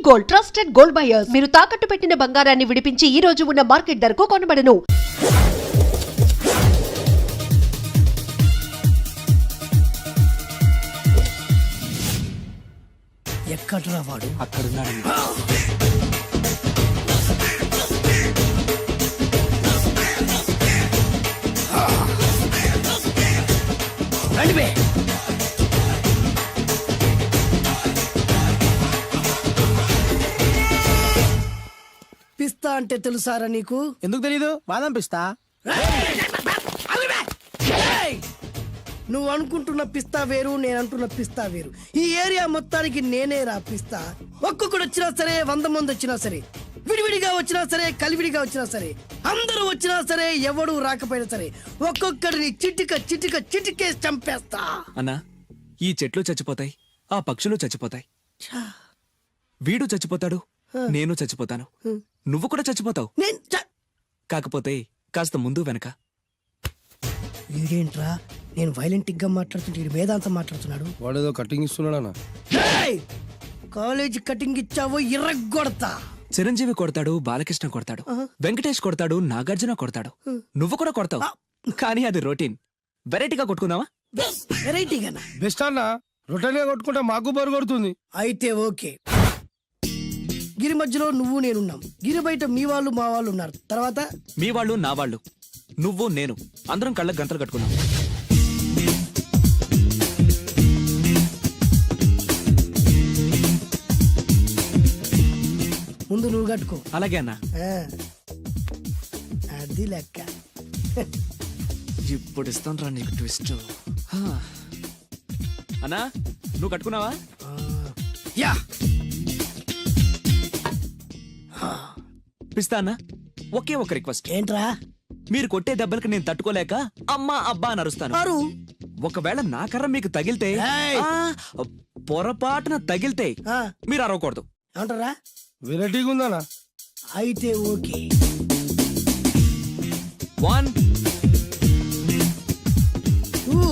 Gold, trusted gold buyers. మీరు తాకట్టు పెట్టిన బంగారాన్ని విడిపించి ఈ రోజు ఉన్న మార్కెట్ ధరకు కొనబడను. ఎక్కడ్రా వాడు? అక్కడున్నాడు. రండివే. పిస్తా అంటే తెలుసారా నీకు? ఎందుకు తెలీదు? బాదం పిస్తా. నువ్వు అనుకుంటున్న పిస్తా వేరు, నేను అంటున్న పిస్తా వేరు. ఈ ఏరియా మొత్తానికి నేనే రా పిస్తా. ఒక్కొక్కడు వచ్చినా సరే, 100 మంది వచ్చినా సరే, విడివిడిగా వచ్చినా సరే, కలివిడిగా వచ్చినా సరే, అందరూ వచ్చినా సరే, ఎవడు రాకపోయినా సరే, ఒక్కొక్కడిని చిటికేసి చంపేస్తా. అన్నా, ఈ చెట్లు చచ్చిపోతాయి, ఆ పక్షులు చచ్చిపోతాయి, వీడు చచ్చిపోతాడు, నేను చచ్చిపోతాను, నువ్వు కూడా చచ్చిపోతావు. కాకపోతే కాస్త ముందు వెనక. వీడేంట్రా నేను వైలెంటిక్ గా మాట్లాడుతుంటే వీడు వేదాంతం మాట్లాడుతున్నాడు. వాడేదో కటింగ్ ఇస్తున్నాడా? కాలేజ్ కటింగ్ ఇచ్చావో ఇర్రగొడతా. చిరంజీవి కొడతాడు, బాలకృష్ణ కొడతాడు, వెంకటేష్ కొడతాడు, నాగార్జున కొడతాడు, నువ్వు కూడా కొడతావు. కానీ అది రొటీన్. వెరైటీగా కొట్టుకుందావా? వెరైటీగానా? బెస్ట్ అన్న. రొటనే కొట్టుకుంటే మాకు బరు కొడుతుంది. అయితే ఓకే. గిరి మధ్యలో నువ్వు నేనున్నాం. గిరి బయట మీ వాళ్ళు మా వాళ్ళు ఉన్నారు. తర్వాత మీ వాళ్ళు నా వాళ్ళు, నువ్వు నేను, అందరం కళ్ళకు గంటలు కట్టుకున్నాం. ముందు నువ్వు కట్టుకో. అలాగే అన్నా. అది లెక్క. ఇప్పుడు ఇస్తాను రా నీకు ట్విస్ట్. అన్నా, నువ్వు కట్టుకున్నావా? యా. పిస్తా అన్నా, ఒకే ఒక రిక్వెస్ట్. ఏంట్రా? మీరు కొట్టే దెబ్బలకి నేను తట్టుకోలేక అమ్మా అబ్బా అని అరుస్తాను. ఒకవేళ నా కర్ర మీకు తగిలితే, పొరపాటున తగిలితే మీరు అరవకూడదు. ఏమంటారా? వెరైటీగా ఉందనా? అయితే ఓకే. 1 3.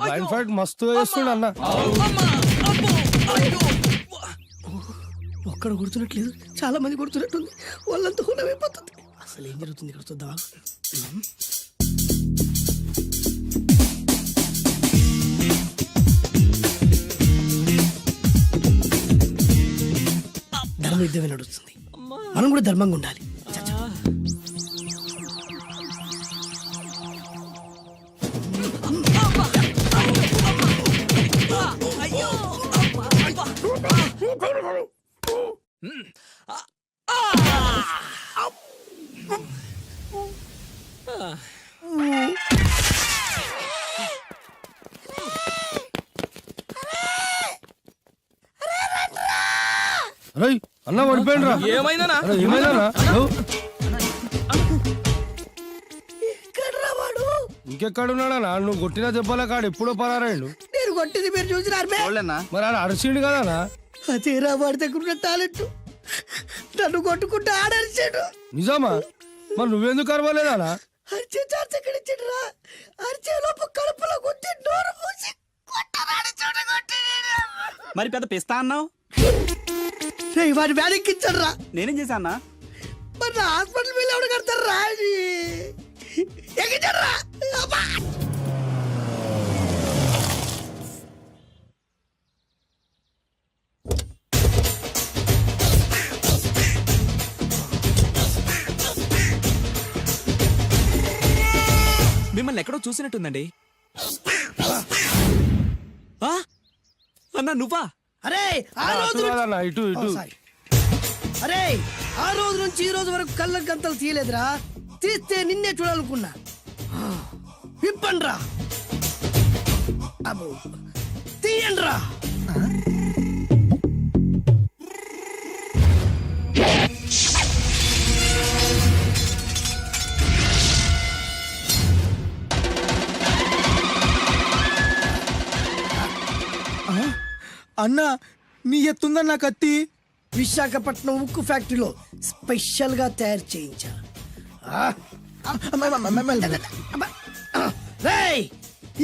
బ్లైండ్ ఫైట్ మస్తు వేస్తుండ అన్న. ఒక్కడ గుర్తున్నట్లేదు, చాలా మంది గుర్తున్నట్టుంది. వాళ్ళంతా హులమైపోతుంది. అసలు ఏం జరుగుతుంది ఇక్కడ చూద్దామా? ధర్మ యుద్ధమే నడుస్తుంది. మనం కూడా ధర్మంగా ఉండాలి. రై అన్న పడిపోయిండ్రా. ఏమైందనా? ఇంకెక్కడున్నాడా? నువ్వు కొట్టినా చెప్పాలా? కాడు ఎప్పుడో పరారాయండు. నేను కొట్టింది మీరు చూసినారు. మరి ఆడ అరిచిండు కదా? అదేరా వాడి దగ్గర ఉన్న టాలెంట్. నన్ను కొట్టుకుంటూ ఆడరిచాడు. నిజమా? మరి నువ్వెందుకు అరవలేదా? అరిచే చార్జ్ ఎక్కడ ఇచ్చాడురా? అరిచే లోపు కడుపులో కొట్టి నోరు మూసి కొట్టరాడు చూడగొట్టి. మరి పెద్ద పిస్తా అన్నావు? వాడి వ్యాధికిచ్చాడు రా. నేనేం చేశానా? మరి నా హాస్పిటల్ బిల్ ఎవడు కడతారు రా? ఎక్కించాడు రా. మిమ్మల్ని ఎక్కడో చూసినట్టుందండి. అన్నా నువ్వా? అరే ఆ రోజు ఇటు ఇటు. అరే ఆ రోజు నుంచి ఈ రోజు వరకు కళ్ళ గంతలు తీయలేదురా. తీస్తే నిన్నే చూడాలనుకున్నా. విప్పండ్రా. అబ్బో తీయండ్రా. అన్నా నీ ఎత్తుందన్న కత్తి. విశాఖపట్నం ఉక్కు ఫ్యాక్టరీలో స్పెషల్ గా తయారు చేయించా. రేయ్,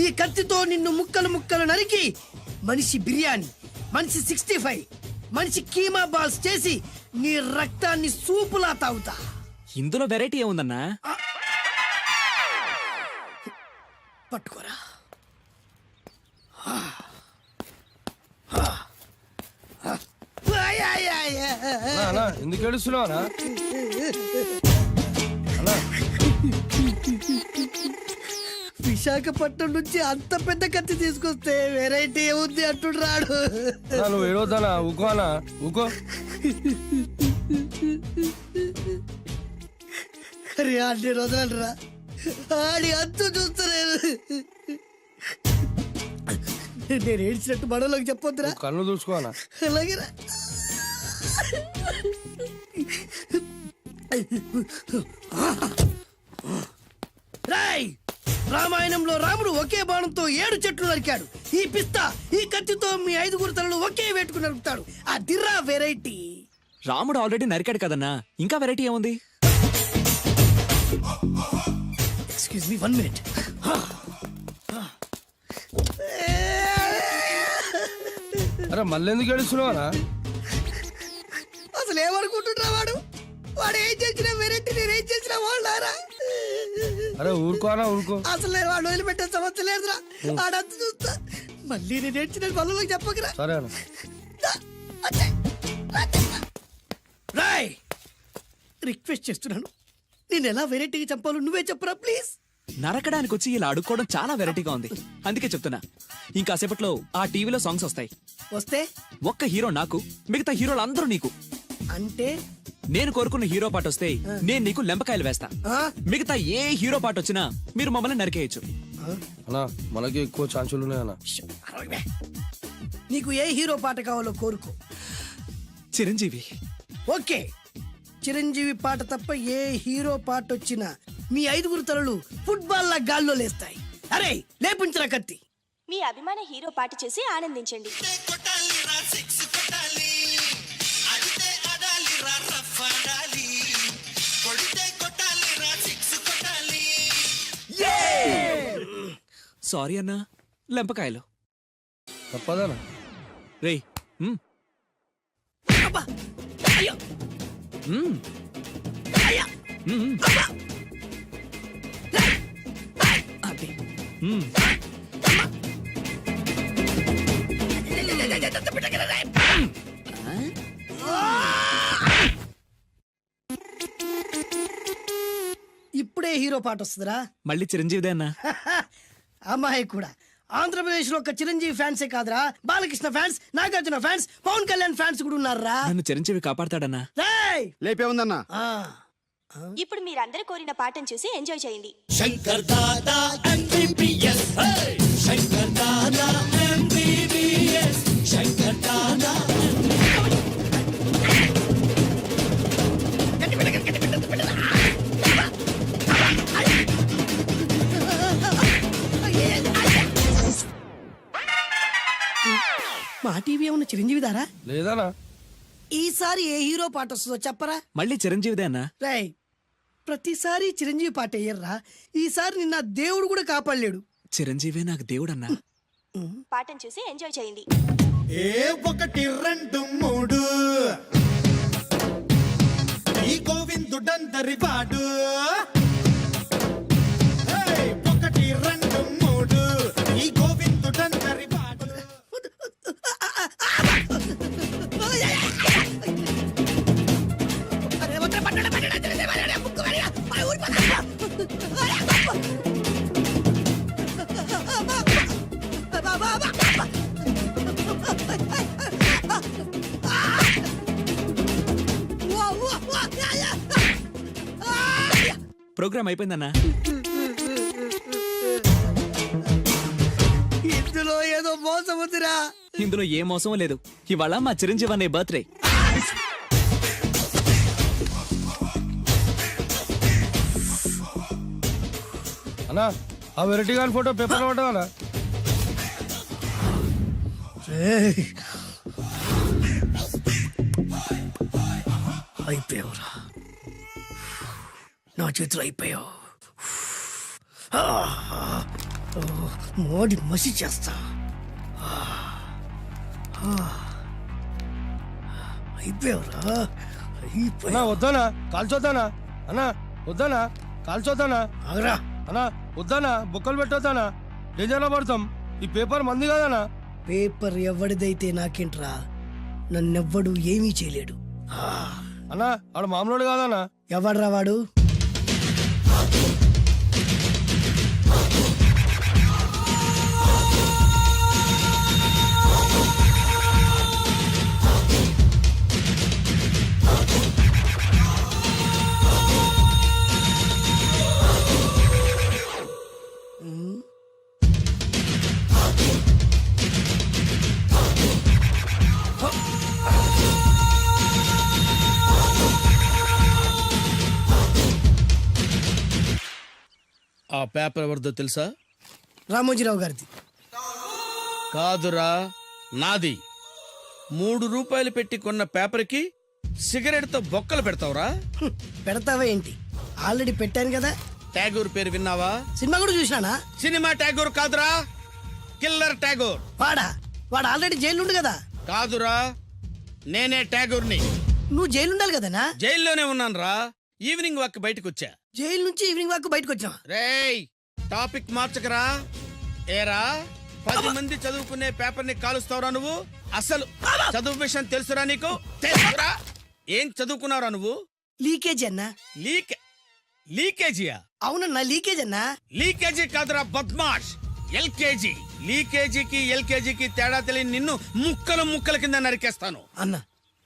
ఈ కత్తితో నిన్ను ముక్కలు ముక్కలు నరికి మనిషి బిర్యానీ, మనిషి 65, మనిషి కీమా బాల్స్ చేసి నీ రక్తాన్ని సూపులా తాగుతా. ఇందులో వెరైటీ ఏముందన్నా? పట్టుకోరా. అన్నా ఎందుకు ఏడుస్తున్నావు అన్నా? విశాఖపట్నం నుంచి అంత పెద్ద కత్తి తీసుకొస్తే వెరైటీ ఏముంది అంటుడు రాడు. అన్నా, నువ్వు ఏడవద్దనా? ఊకో అన్నా, ఊకో. అరే అన్ని రోజులరా ఆడి అంతు చూస్తలేదు. నేను ఏడ్చినట్టు మనలోకి చెప్పొద్దురా. కళ్ళు చూసుకో అన్నా. అలాగేరా. రాయ్, రామాయణంలో రాముడు ఒకే బాణంతో 7 చెట్లు నరికాడు. ఈ పిస్తా ఈ కత్తితో మీ 5 తలలు ఒకే వేటుకు నరుకుతాడు. ఆ దిర్రా వెరైటీ. రాముడు ఆల్రెడీ నరికాడు కదన్నా, ఇంకా వెరైటీ ఏముంది? Excuse me 1 minute. అరే మళ్ళీ ఎందుకు ఏడుస్తున్నావు అన్నా? అసలు ఏమనుకుంటున్నా వాడు? వాడు ఏం చేసిన వెరైటీ, నేనేం చేసిన వాళ్ళారా? అరే ఊరుకో అన్నా, ఊరుకో. అసలు నేను వాడు వదిలిపెట్టే సమస్య లేదురా. ఆడంతా చూస్తా. మళ్ళీ నేను ఏడ్చిన వాళ్ళకి చెప్పకరా. సరే అన్న. రాయ్, రిక్వెస్ట్ చేస్తున్నాను, నేను ఎలా వెరైటీగా చంపాలో నువ్వే చెప్పరా ప్లీజ్. నరకడానికి వచ్చి ఇలా అడుక్కోవడం చాలా వెరైటీగా ఉంది. అందుకే చెప్తున్నా, ఇంకాసేపట్లో ఆ టీవీలో సాంగ్స్ వస్తాయి. వస్తే ఒక్క హీరో నాకు, మిగతా హీరోలు అందరూ నీకు. అంటే నేను కోరుకున్న హీరో పాట వస్తే నేను నీకు లెంపకాయలు వేస్తా. ఆ? మిగతా ఏ హీరో పాట వచ్చినా మీరు మమ్మల్ని నరికేయచ్చు. అన్నా మనకి ఎక్కువ ఛాన్సులు ఉన్నాయన్నా. అరవై. నీకు ఏ హీరో పాట కావాలో కోరుకో. చిరంజీవి. ఓకే, చిరంజీవి పాట తప్ప ఏ హీరో పాట వచ్చినా మీ 5 తలలు ఫుట్బాల్ లా గాల్లో లేస్తాయి. అరే లేపించరా కత్తి. మీ అభిమాన హీరో పాట చేసి ఆనందించండి. సారీ అన్నా, లెంపకాయలు. తప్పదనా? రేయ్, అబ్బా! అయ్యో! అయ్యా! అది. ఇప్పుడే హీరో పాట వస్తుందిరా. మళ్ళీ చిరంజీవిదే అన్నా. అమ్మాయి కూడా ఆంధ్రప్రదేశ్ లో ఒక చిరంజీవి ఫ్యాన్సే కాదురా, Balakrishna fans, Nagarjuna fans, Pawan Kalyan fans కూడా ఉన్నారా. నన్ను చిరంజీవి కాపాడతాడన్నా. రేయ్! లేపే ఉందన్నా. ఆ, ఇప్పుడు మీరందరూ కోరిన పాటను చూసి ఎంజాయ్ చేయండి. మా టీవీ ఏమన్నా చిరంజీవి దారా? లేదనా? ఈసారి ఏ హీరో పాట వస్తుందో చెప్పరా. మళ్ళీ చిరంజీవిదే అన్నా. రేయ్, ప్రతిసారి చిరంజీవి పాట వేయర్రా. ఈసారి నిన్న దేవుడు కూడా కాపాడలేడు. చిరంజీవే నాకు దేవుడన్నా. పాటను చూసి ఎంజాయ్ చేయండి. 1 2 3 ఈ గోవిందుడందరి వాడు. 1 2 3 ఈ గోవిందుడందరి వాడు. ప్రోగ్రామ్ అయిపోయిందన్నా. ఇందులో ఏదో మోసం ఉందిరా. ఇందులో ఏ మోసం లేదు. ఇవాళ మా చిరంజీవి అనే బర్త్డే. అన్నా ఆ వెరైటీ గాని ఫోటో పేపర్ పడ్డా? రేయ్, అయిపోయావురా, నా చేతులు అయిపోయావు. మోడి మసి చేస్తా. అయిపోయావురా, అన్నా అయిపోయావు. వద్దానా కాల్చొద్దానా అన్నా వద్దానా కాల్చొద్దానా ఆగరా. అన్నా వద్దానా బొక్కలు పెట్టొద్దానా డేంజర్లో పడతాం. ఈ పేపర్ మంది కదనా. పేపర్ ఎవడిదైతే నాకేంట్రా, నన్నెవ్వడు ఏమీ చేయలేడు. అన్నా ఆడు మామూలు కాదనా. ఎవడ్రా వాడు? ఆ పేపర్ ఎవరిదో తెలుసా? రామోజీరావు గారిది. కాదురా, నాది. 3 రూపాయలు పెట్టి కొన్న పేపర్కి సిగరెట్తో బొక్కలు పెడతావురా? పెడతావా ఏంటి? ఆల్రెడీ పెట్టాను కదా. ట్యాగూర్ పేరు విన్నావా? సినిమా కూడా చూసినానా? సినిమా ట్యాగూర్ కాదురా, కిల్లర్ ట్యాగూర్. వాడు ఆల్రెడీ జైలు కదా. కాదురా, నేనే ట్యాగూర్ని. నువ్వు జైలు ఉండాలి కదనా? జైల్లోనే ఉన్నానురా. ఈవినింగ్ వాక్ బయటకు వచ్చా. జైలు నుంచి ఈవినింగ్ వాక్ బయటకు వచ్చావా? రేయ్, టాపిక్ మార్చకరా. ఏరా, 10 మంది చదువుకునే పేపర్ ని కాలుస్తావురా నువ్వు? అసలు చదువు విషయం తెలుసురా నీకు? తెలుసురా? ఏం చదువుకున్నావురా నువ్వు? లీకేజ్ అన్నా. లీకేజీయా? అవునన్నా, లీకేజ్ అన్నా. లీకేజీ కాదురా బద్మాష్, ఎల్కేజీ. లీకేజీకి ఎల్కేజీకి తేడా తెలియని నిన్ను ముక్కలు ముక్కల కింద నరికేస్తాను. అన్న,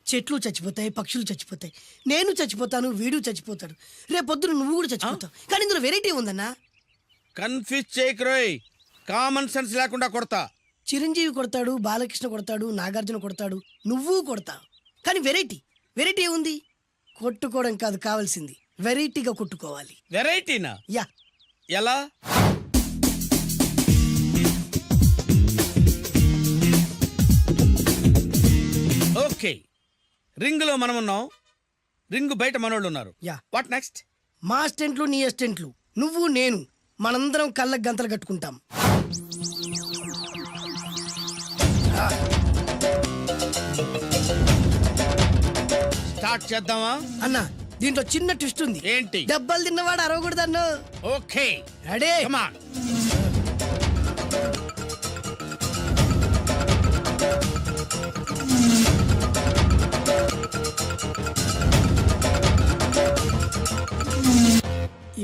చెట్లు చచ్చిపోతాయి, పక్షులు చచ్చిపోతాయి, నేను చచ్చిపోతాను, వీడు చచ్చిపోతాడు, రేపొద్దున నువ్వు కూడా చచ్చిపోతావు. కానీ ఇందులో వెరైటీ ఉందన్నా. కన్ఫ్యూజ్ చేయకురోయ్, కామన్ సెన్స్ లేకుండా కొడతా. చిరంజీవి కొడతాడు, బాలకృష్ణ కొడతాడు, నాగార్జున కొడతాడు, నువ్వు కొడతావు. కానీ వెరైటీ ఏముంది? కొట్టుకోవడం కాదు కావాల్సింది, వెరైటీగా కొట్టుకోవాలి. వెరైటీనా? యా. ఎలా? ఓకే, రింగులో మనం ఉన్నాం, రింగు బయట మనోళ్ళు ఉన్నారు. యా. What next? మా అసిస్టెంట్లు, నీ అసిస్టెంట్లు, నువ్వు నేను, మనందరం కళ్ళకు గంతలు కట్టుకుంటాం. స్టార్ట్ చేద్దామా? అన్న, దీంట్లో చిన్న ట్విస్ట్ ఉంది. ఏంటి? దెబ్బలు తిన్నవాడు అరవకూడదన్ను. Okay, ready? Come on.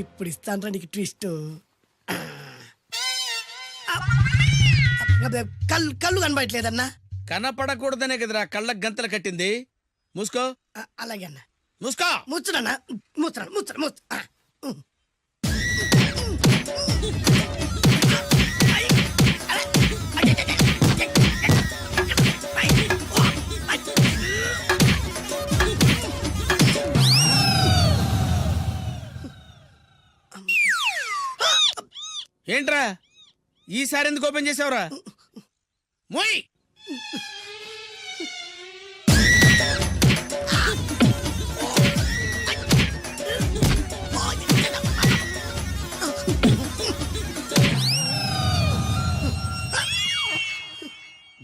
ఇప్పుడు ఇస్తాను నీకు ట్విస్ట్. కళ్ళు కనబడట్లేదన్నా. కనపడకూడదనే కదరా కళ్ళకు గంతలు కట్టింది. మూసుకో. అలాగే అన్న. మూసుకో. ముచ్చుడన్నా, ముచ్చుడు. ఏంట్రా ఈసారి ఎందుకు ఓపెన్ చేసావురా? మోయ్.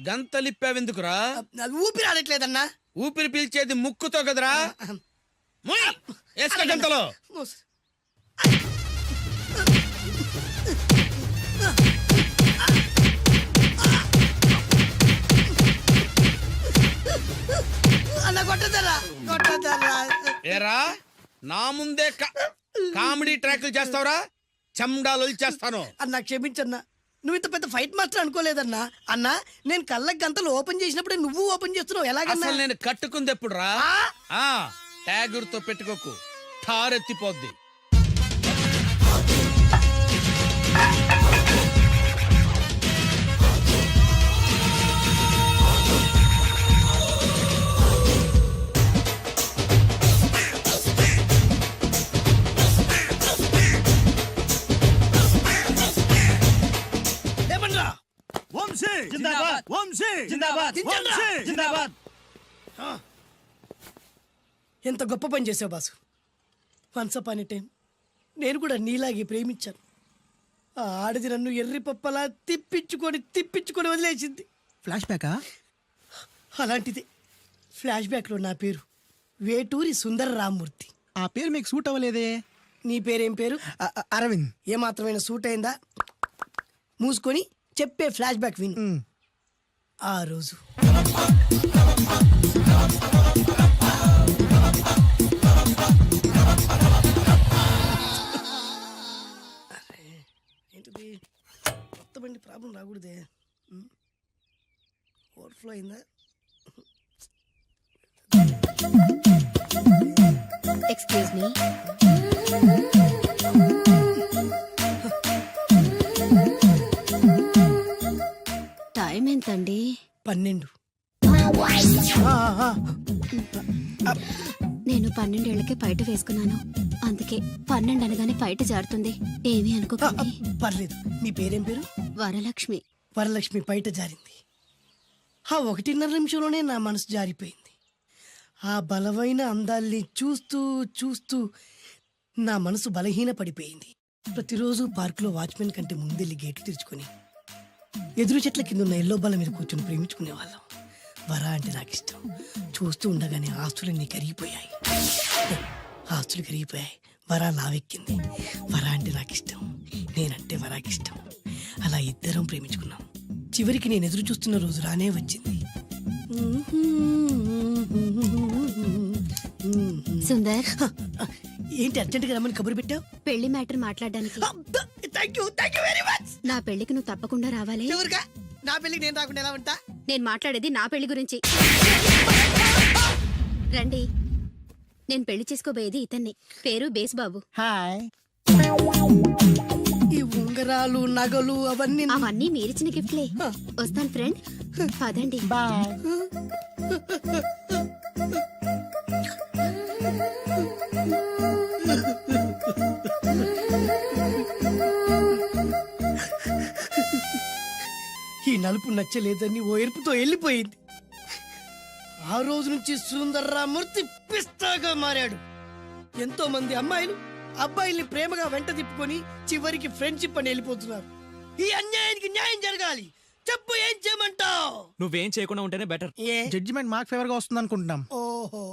గంతలిప్పావెందుకురా? ఊపిరి ఆడట్లేదన్నా. ఊపిరి పీల్చేది ముక్కుతో కదరా. మోయ్, వేసుకో గంతలో. అన్న కొట్టదరా. ఏరా, నా ముందే కామెడీ ట్రాక్లు చేస్తావురా? చెమ్డాలు చేస్తాను. అన్న క్షమించన్నా, నువ్వు ఇంత పెద్ద ఫైట్ మాస్టర్ అనుకోలేదన్నా. అన్నా, నేను కళ్ళకి గంతలు ఓపెన్ చేసినప్పుడే నువ్వు ఓపెన్ చేస్తున్నావు. ఎలాగన్నా? అసలు నేను కట్టుకుంది ఎప్పుడురా? ట్యాగూర్తో పెట్టుకోకు, ఠారెత్తిపోద్ది. దించండ్రా. జిందాబాద్. ఎంత గొప్ప పని చేసావు boss. Once upon a time నేను కూడా నీలాగే ప్రేమించాను. ఆ ఆడది నన్ను ఎర్రి పప్పలా తిప్పించుకొని వదిలేసింది. ఫ్లాష్ బ్యాకా? అలాంటిది ఫ్లాష్ బ్యాక్లో నా పేరు వేటూరి సుందర రామ్మూర్తి. ఆ పేరు మీకు సూట్ అవ్వలేదే. నీ పేరేం పేరు? అరవింద్. ఏమాత్రమైన సూట్ అయిందా? మూసుకొని చెప్పే ఫ్లాష్ బ్యాక్ విను. ఆ రోజు ఏంటిది కొత్త బండి ప్రాబ్లం రాకూడదే. ఓవర్ఫ్లో అయిందా? Excuse me. టైం ఎంతండి? 12. నేను 12 ఏళ్లకే పైట వేసుకున్నాను. అందుకే 12 అనగానే పైట జారుతుంది. ఏమీ అనుకోకండి. పర్లేదు. మీ పేరేం పేరు? వరలక్ష్మి. వరలక్ష్మి పైట జారింది. ఆ 1.5 నిమిషంలోనే నా మనసు జారిపోయింది. ఆ బలమైన అందాల్ని చూస్తూ చూస్తూ నా మనసు బలహీన పడిపోయింది. ప్రతిరోజు పార్కులో వాచ్మెన్ కంటే ముందెళ్ళి గేట్లు తెరుచుకొని ఎదురు చెట్ల కింద ఉన్న ఎల్లో బల్ల మీద కూర్చొని ప్రేమించుకునేవాళ్ళం. వర అంటే నాకు ఇష్టం. చూస్తూ ఉండగానే ఆస్తులన్నీ కరిగిపోయాయి. ఆస్తులు కరిగిపోయాయి. వర లావెక్కింది. వర అంటే నాకు ఇష్టం. నేనంటే వరాకి ఇష్టం. అలా ఇద్దరం ప్రేమించుకున్నాం. చివరికి నేను ఎదురు చూస్తున్న రోజు రానే వచ్చింది. సుందర్, ఏంటి అర్జెంట్గా రమ్మని కబురు పెట్టావు? పెళ్లి మ్యాటర్ మాట్లాడడానికి. Thank you very much. నా పెళ్లికి నువ్వు తప్పకుండా రావాలి. ఎవరుగా? నా పెళ్ళికి నేను రాకుండా ఎలా ఉంటా? నేను మాట్లాడేది నా పెళ్లి గురించి. రండి. నేను పెళ్లి చేసుకోబోయేది ఇతన్ని. పేరు బేస్బాబు. హాయ్. ఈ ఉంగరాలు నగలు అవన్నీ అవన్నీ మీరిచ్చిన గిఫ్ట్లే. వస్తాను ఫ్రెండ్. పదండి. బాయ్. ఈ నలుపు నచ్చలేదని ఓ ఎరుపుతో వెళ్ళిపోయింది. ఆ రోజు నుంచి సుందర్రామూర్తి పిస్తాగా మారాడు. ఎంతో మంది అమ్మాయిలు అబ్బాయిల్ని ప్రేమగా వెంట తిప్పుకొని చివరికి ఫ్రెండ్షిప్ అని వెళ్ళిపోతున్నారు. ఈ అన్యాయానికి న్యాయం జరగాలి. చెప్పు, ఏం చేయమంటావు? నువ్వేం చేయకుండా ఉంటేనే బెటర్. ఏ? జడ్జిమెంట్ మాకు ఫేవర్ గా వస్తుంది అనుకుంటున్నాం. ఓహో.